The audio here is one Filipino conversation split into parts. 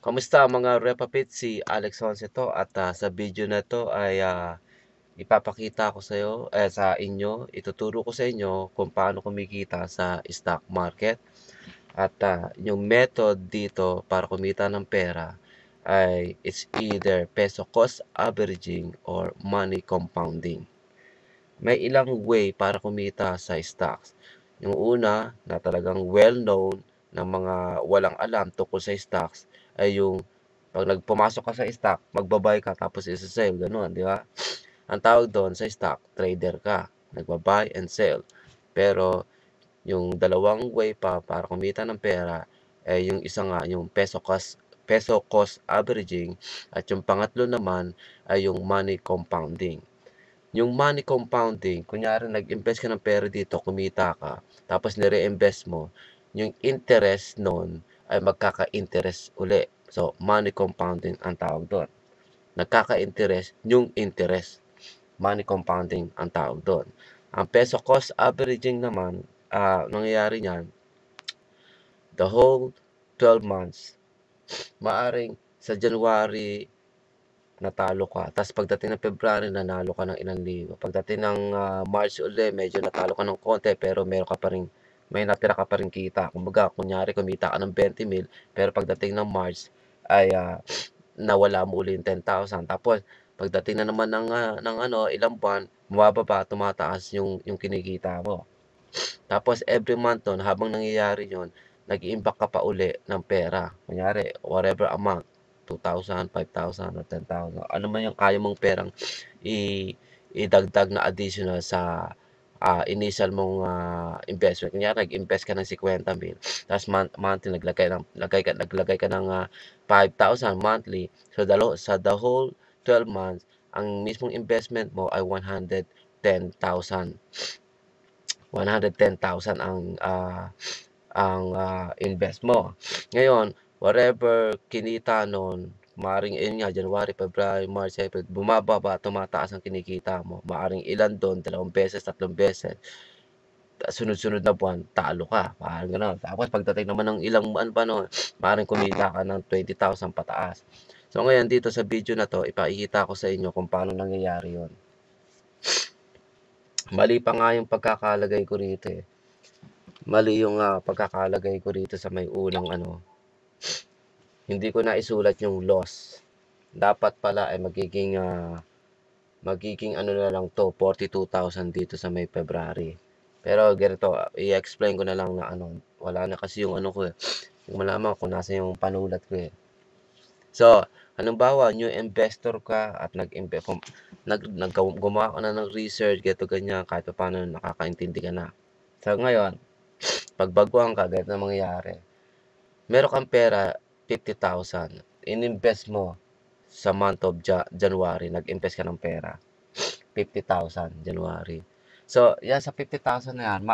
Kamusta mga repapit, si Alex Honce to at sa video na to ay ipapakita ko sa inyo, ituturo ko sa inyo kung paano kumikita sa stock market at yung method dito para kumita ng pera ay it's either peso cost averaging or money compounding. May ilang way para kumita sa stocks. Yung una na talagang well-known ng mga walang alam tungkol sa stocks ay yung pag nagpumasok ka sa stock, magba-buy ka tapos isa-sell, gano'n, di ba? Ang tawag doon sa stock, trader ka, nagba-buy and sell. Pero yung dalawang way pa para kumita ng pera ay yung isa nga, yung peso cost averaging at yung pangatlo naman ay yung money compounding. Yung money compounding, kunyari nag-invest ka ng pera dito, kumita ka, tapos nire-invest mo, yung interest nun ay magkaka-interest uli. So, money compounding ang tawag doon. Nagkaka-interest yung interest. Money compounding ang tawag doon. Ang peso cost averaging naman, nangyayari niyan, the whole 12 months, maaring sa January natalo ka. Tapos pagdating ng February, nanalo ka ng ilang libo. Pagdating ng March uli, medyo natalo ka ng konti, pero may natira ka pa rin kita. Kumbaga, kunyari, kumita ka ng 20,000, pero pagdating ng March, ay nawala mo uli yung 10,000. Tapos, pagdating na naman ng ilang buwan, bumababa, tumataas yung kinikita mo. Tapos, every month nun, habang nangyayari yun, nag-iimbak ka pa uli ng pera. Kunyari, whatever amount, 2,000, 5,000, or 10,000. Ano man yung kaya mong perang idagdag na additional sa initial mong investment. Kunyari, nag-invest ka ng 50,000. Tapos monthly, naglagay ka ng 5,000 monthly. So, sa the whole 12 months, ang mismong investment mo ay 110,000. 110,000 ang invest mo. Ngayon, whatever kinita nun, maaaring yun nga, January, February, March, April, bumababa, tumataas ang kinikita mo. Maaaring ilan doon, 2 beses, 3 beses. Sunod-sunod na buwan, talo ka. Parang gano'n. Tapos pagdating naman ng ilang buwan pa nun, maaaring kumita ka ng 20,000 pataas. So ngayon, dito sa video na to, ipakikita ko sa inyo kung paano nangyayari yun. Mali pa nga yung pagkakalagay ko rito eh. Mali yung pagkakalagay ko rito sa may unang hindi ko na isulat yung loss. Dapat pala ay magiging ano na lang to, 42,000 dito sa may February. Pero ganito, i-explain ko na lang na wala na kasi yung ko eh. Yung malaman kung nasa yung panulat ko eh. So, halimbawa, new investor ka at gumawa ka na ng research, ganyan, kahit paano nakakaintindi ka na. So, ngayon, pagbaguhan ka, ganito na mangyayari. Meron kang pera, 50,000. Ininvest mo sa month of January. Nag-invest ka ng pera. 50,000 January. So, yan sa 50,000 na yan,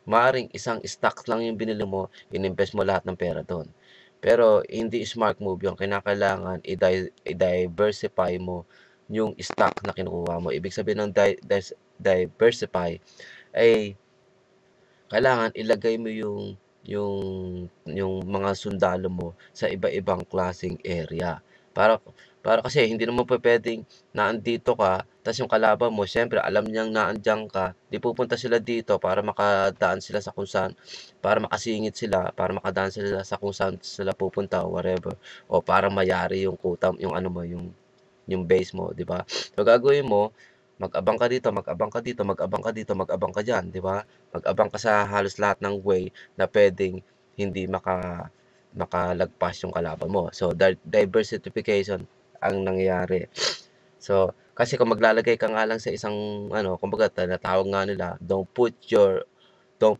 maaring isang stock lang yung binili mo, ininvest mo lahat ng pera doon. Pero hindi smart move yung kinakailangan i-diversify mo yung stock na kinukuha mo. Ibig sabihin ng diversify ay kailangan ilagay mo yung yung mga sundalo mo sa iba-ibang klaseng area. Para para kasi hindi naman pupuwedeng naandito ka, ta's yung kalaban mo siyempre alam niyang naandiyan ka, 'di pupunta sila dito para makadaan sila sa kung saan, para makasingit sila, para makadaan sila sa kung saan sila pupunta o whatever, o para mayari yung kuta yung mo, yung base mo, 'di ba? So gagawin mo, mag-abang ka dito, mag-abang ka dito, mag-abang ka dito, mag-abang ka diyan, 'di ba? Mag-abang ka sa halos lahat ng way na puwedeng hindi makalagpas yung kalaban mo. So, diversification ang nangyayari. So, kasi kung maglalagay ka nga lang sa isang kumbaga tinatawag nga nila, don't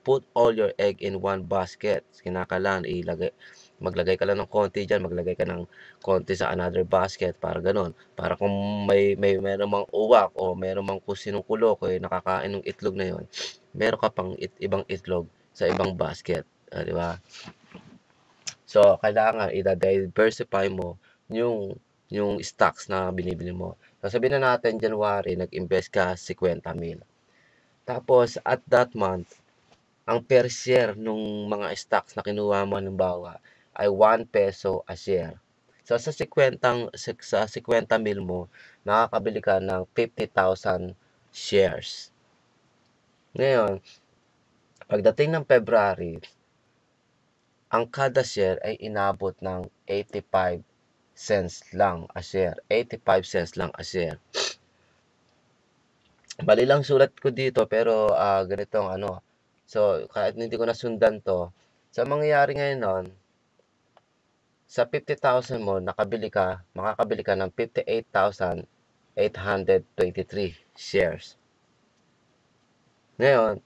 put all your egg in one basket. Kinakailangan maglagay ka lang ng konti diyan, maglagay ka ng konti sa another basket para gano'n. Para kung meron mang uwak o meron mang kung sinong kulok nakakain ng itlog na 'yon, meron ka pang ibang itlog sa ibang basket, 'di ba? So, kailangan diversify mo yung stocks na binibili mo. So, sabihin na natin January nag-invest ka 50,000. Tapos at that month, ang per share nung mga stocks na kinuha mo halimbawa ay 1 peso a share. So sa 50 mil mo, makakabili ka ng 50,000 shares. Ngayon, pagdating ng February, ang kada share ay inabot ng 85 cents lang a share. 85 cents lang a share. Bali lang sulat ko dito pero ganito ang ano. So, kahit hindi ko nasundan to, sa mangyayari ngayon nun, sa 50,000 mo, makakabili ka ng 58,823 shares. Ngayon,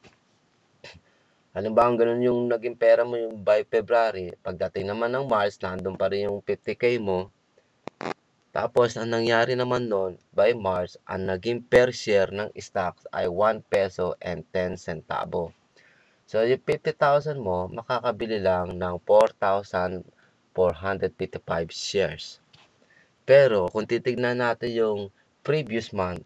halimbawa ganun yung naging pera mo yung by February, pagdating naman ng March, nandun pa rin yung 50K mo. Tapos, ang nangyari naman nun, by March, ang naging per share ng stocks ay 1 peso and 10 centavo. So, yung 50,000 mo, makakabili lang ng 4,455 shares. Pero, kung titignan natin yung previous month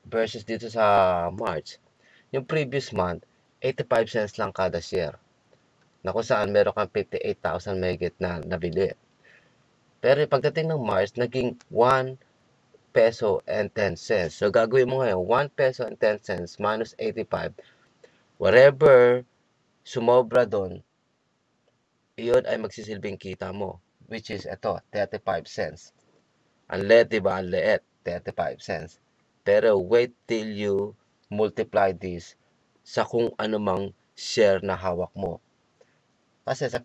versus dito sa March, yung previous month, 85 cents lang kada share. Na kung saan meron kang 58,000 megit na nabili. Pero pagdating ng March, naging 1 peso and 10 cents. So, gagawin mo ngayon, 1 peso and 10 cents minus 85. Whatever sumobra doon, iyon ay magsisilbing kita mo. Which is ito, 35 cents. Ang liit, diba? Ang liit, 35 cents. Pero wait till you multiply this sa kung anumang share na hawak mo. Kasi sa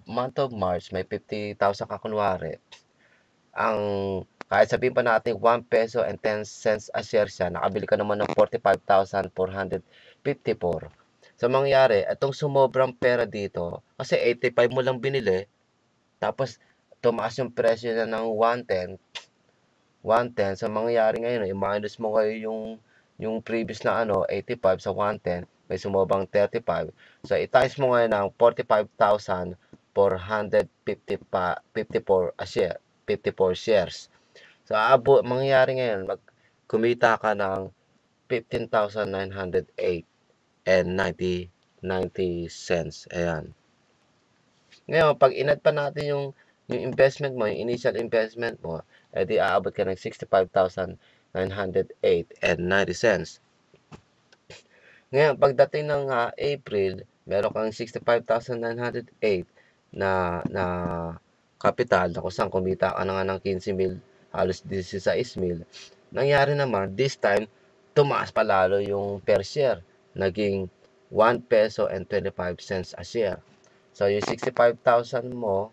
month of March, may 50,000 ka kunwari. Kahit sabihin pa natin 1 peso and 10 cents a share siya, nakabili ka naman ng 45,454. So, mangyari, itong sumobrang pera dito, kasi 85 mo lang binili, tapos tumaas yung presyo na ng 110. So, mangyayari ngayon, i-minus mo kayo yung previous na 85 sa 110, may sumobang 35. So, i-times mo ngayon ng 45,454 a share, 54 shares. So, mangyayari ngayon, kumita ka ng 15,908 and 90 cents. Ayan. Ngayon, pag inad pa natin yung investment mo, yung initial investment mo, edi aabot ka ng 65,908 and 90 cents. Ngayon, pagdating ng April, meron kang 65,908 na capital na kung saan kumita ka na nga ng 15,000, halos 16,000. Nangyari naman, this time, tumaas pa lalo yung per share. Naging 1 peso and 25 cents a share. So, yung 65,000 mo,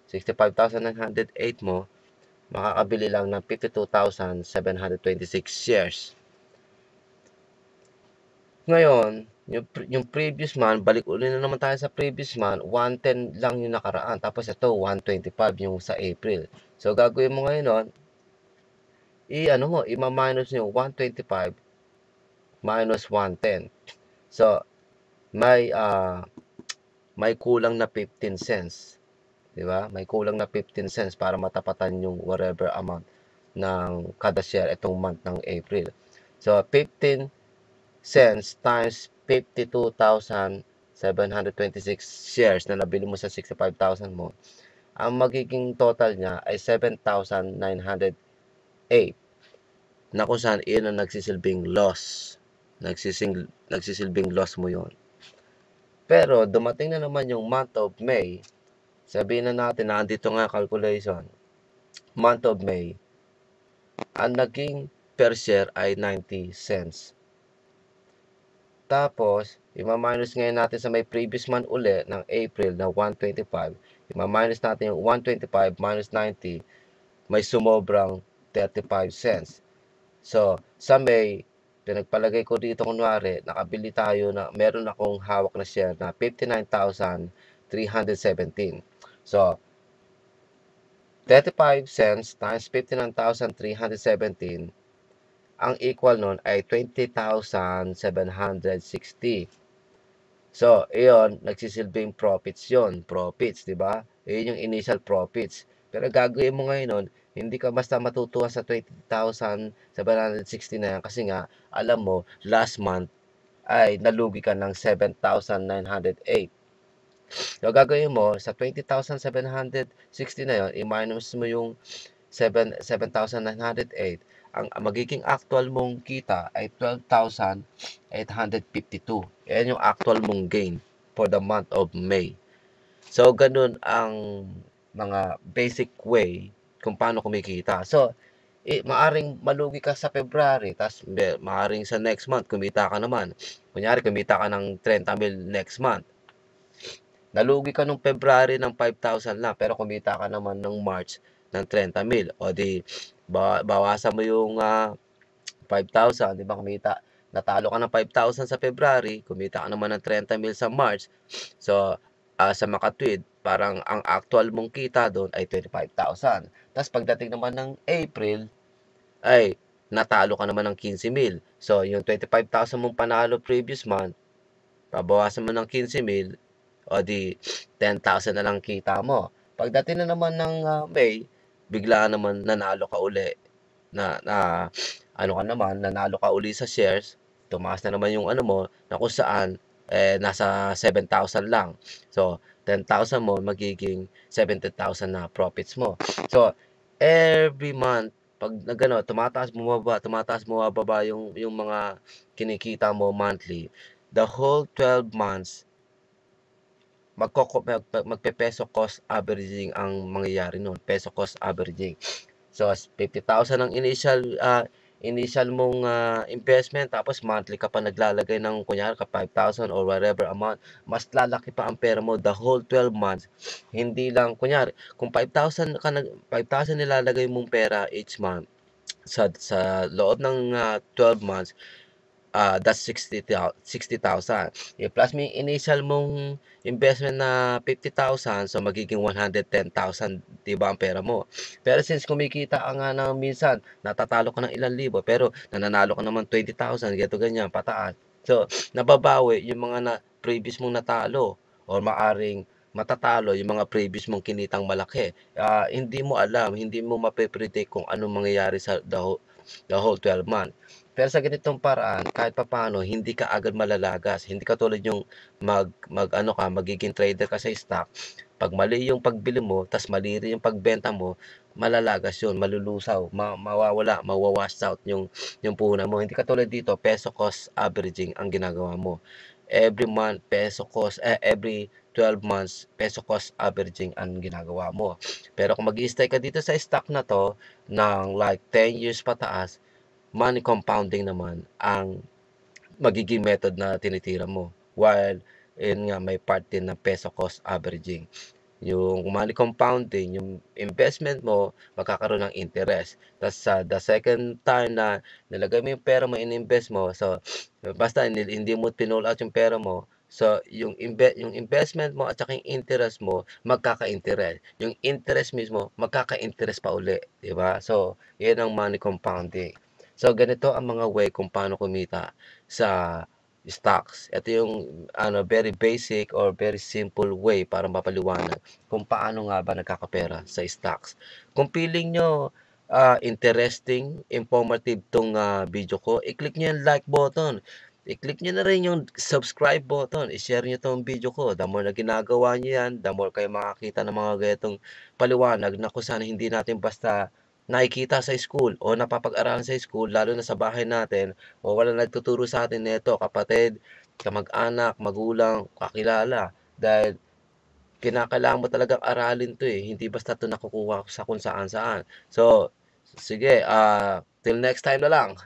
65,908 mo, makakabili lang ng 52,726 shares. Ngayon, yung previous month, balik ulit na naman tayo sa previous month, 110 lang yung nakaraan. Tapos ito, 125 yung sa April. So, gagawin mo ngayon, i-minus nyo 125 minus 110. So, may kulang na 15 cents. Diba? May kulang na 15 cents para matapatan yung whatever amount ng kada share itong month ng April. So, 15 cents times 52,726 shares na nabili mo sa 65,000 mo, ang magiging total niya ay 7,908 na kung saan iyon ang nagsisilbing loss. Nagsisilbing loss mo yon. Pero dumating na naman yung month of May, sabihin na natin na andito nga calculation, month of May, ang naging per share ay 90 cents. Tapos, i-minus ngayon natin sa may previous month uli ng April na 125. I-minus natin yung 125 minus 90, may sumobrang 35 cents. So, sa May, pinagpalagay ko dito kunwari, nakabili tayo na meron akong hawak na share na 59,317. So, 35 cents times 59,317, ang equal nun ay 20,760. So, iyon, nagsisilbing profits yon. Profits, di ba? Iyon yung initial profits. Pero gagawin mo ngayon nun, hindi ka basta matutuwa sa 20,760 na yan kasi nga, alam mo, last month ay nalugi ka ng 7,908. So, gagawin mo sa 20,760 na yun, i-minus mo yung 7,908, ang magiging actual mong kita ay 12,852. Yan yung actual mong gain for the month of May. So, ganun ang mga basic way kung paano kumikita. So, maaring malugi ka sa February, tas maaring sa next month kumita ka naman. Kunyari, kumita ka ng 30,000 next month. Nalugi ka nung February ng 5,000 lang, pero kumita ka naman ng March ng 30,000. O di, bawasan mo yung 5,000, di ba kumita? Natalo ka ng 5,000 sa February, kumita ka naman ng 30,000 sa March. So, sa makatwid, parang ang actual mong kita doon ay 25,000. Tapos pagdating naman ng April, ay natalo ka naman ng 15,000. So, yung 25,000 mong panalo previous month, babawasan mo ng 15,000, o di 10,000 na lang kita mo. Pagdating na naman ng May, bigla naman nanalo ka uli. Nanalo ka uli sa shares. Tumaas na naman yung ano mo, na kung saan nasa 7,000 lang. So, 10,000 mo magiging 70,000 na profits mo. So, every month, pag nagano, tumataas bumaba yung mga kinikita mo monthly, the whole 12 months magpe-peso cost averaging ang mangyayari nun, peso cost averaging. So, 50,000 ang initial mong investment, tapos monthly ka pa naglalagay ng kunyari ka 5,000 or whatever amount, mas lalaki pa ang pera mo the whole 12 months. Hindi lang kunyari, kung 5,000 nilalagay mong pera each month, sa loob ng 12 months, that's 60,000. I-plus mo yung initial mong investment na 50,000, so magiging 110,000, 'di ba ang pera mo? Pero since kumikita ka nga ng minsan, natatalo ka ng ilang libo, pero nananalo ka naman 20,000, ganito ganyan, pataas. So, nababawi yung mga previous mong natalo, or maaring matatalo yung mga previous mong kinitang malaki. Hindi mo alam, hindi mo mape-predict kung anong mangyayari sa the whole 12 months. Pero sa ganitong paraan, kahit papaano, hindi ka agad malalagas. Hindi katulad yung magiging trader ka sa stock. Pag mali yung pagbili mo, tas mali rin yung pagbenta mo, malalagas yun, malulusaw, mawawala, mawawash out yung puhunan mo. Hindi katulad dito, peso cost averaging ang ginagawa mo. Every month, every 12 months, peso cost averaging ang ginagawa mo. Pero kung mag-i-stay ka dito sa stock na to, ng like 10 years pataas, money compounding naman ang magiging method na tinitira mo. While, yun nga, may part din na peso cost averaging. Yung money compounding, yung investment mo, magkakaroon ng interest. Tapos sa the second time na nilagay mo yung pera mo, in-invest mo, so basta hindi mo pinull out yung pera mo, so yung investment mo at saka yung interest mo, magkaka-interest. Yung interest mismo, magkaka-interest pa uli, di ba? So, yan ang money compounding. So, ganito ang mga way kung paano kumita sa stocks. Ito yung very basic or very simple way para mapaliwanag kung paano nga ba nagkakapera sa stocks. Kung feeling nyo interesting, informative tong video ko, i-click nyo yung like button. I-click nyo na rin yung subscribe button. I-share nyo tong video ko. The more na ginagawa nyo yan, the more kayo makakita ng mga ganitong paliwanag na kung saan hindi natin basta nakikita sa school o napapag-aralan sa school, lalo na sa bahay natin, o wala nagtuturo sa atin nito, kapatid, kamag-anak, magulang, kakilala. Dahil kinakailangan mo talagang aralin to hindi basta to nakukuha sa kung saan-saan. So, sige, till next time na lang.